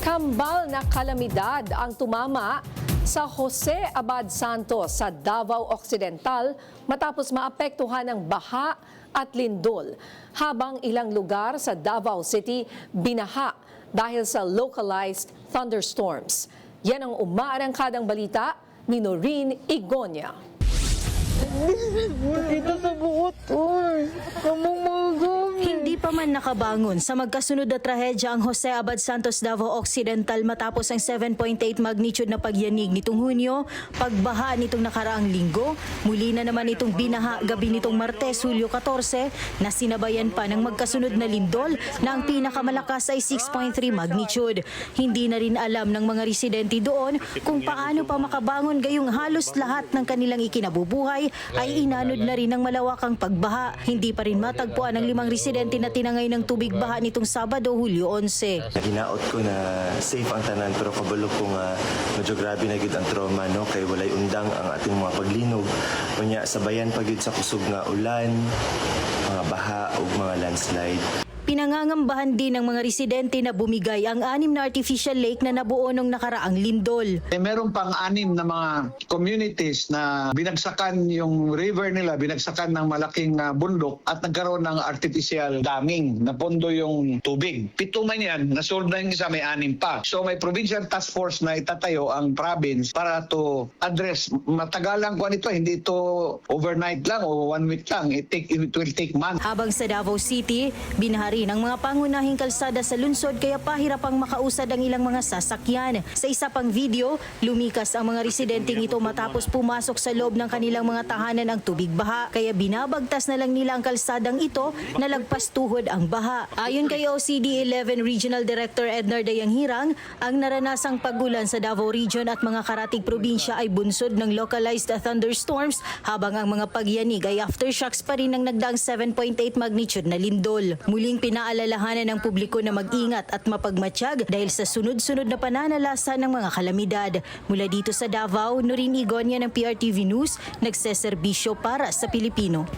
Kambal na kalamidad ang tumama sa Jose Abad Santos sa Davao Occidental matapos maapektuhan ng baha at lindol, habang ilang lugar sa Davao City binaha dahil sa localized thunderstorms. Yan ang umaarangkadang balita ni Noreen Igonia. Dito sa buot, oy. Kamong magami. Hindi pa man nakabangon sa magkasunod na trahedya ang Jose Abad Santos Davao Occidental matapos ang 7.8 magnitude na pagyanig nitong Hunyo, pagbaha nitong nakaraang linggo, muli na naman itong binaha gabi nitong Martes, Hulyo 14, na sinabayan pa ng magkasunod na lindol na ang pinakamalakas ay 6.3 magnitude. Hindi na rin alam ng mga residente doon kung paano pa makabangon gayong halos lahat ng kanilang ikinabubuhay ay inanod na rin ng malawakang pagbaha. Hindi pa rin matagpuan ang 5 residente na tinangay ng tubig baha nitong Sabado, Hulyo 11. Hinaot ko na safe ang tanan pero kabalo ko nga medyo grabe na gid ang trauma, no, kay walay undang ang ating mga paglinog. Unya sabayan pa gid sa kusog nga ulan, mga baha ug mga landslide. Pinangangambahan din ng mga residente na bumigay ang 6 na artificial lake na nabuo nung nakaraang lindol. Meron pang 6 na mga communities na binagsakan yung river nila, binagsakan ng malaking bundok at nagkaroon ng artificial damming, napondo yung tubig. 7 man yan, nasolve na yung isa, may 6 pa. So may provincial task force na itatayo ang province para to address. Matagalang ko nito, hindi ito overnight lang o 1 week lang. It will take months. Habang sa Davao City, binahari ang mga pangunahing kalsada sa lungsod kaya pahirapang makausad ang ilang mga sasakyan. Sa isa pang video, lumikas ang mga residenteng ito matapos pumasok sa loob ng kanilang mga tahanan ang tubig baha. Kaya binabagtas na lang nila ang kalsadang ito na lagpas tuhod ang baha. Ayon kay OCD 11 Regional Director Ednar Dayanghirang, ang naranasang pagulan sa Davao Region at mga karatig probinsya ay bunsod ng localized thunderstorms, habang ang mga pagyanig ay aftershocks pa rin ng nagdaang 7.8 magnitude na lindol. Muling pinaalalahanan ng publiko na mag-ingat at mapagmatsyag dahil sa sunod-sunod na pananalasa ng mga kalamidad. Mula dito sa Davao, Noreen Igonia ng PRTV News, nagseserbisyo para sa Pilipino.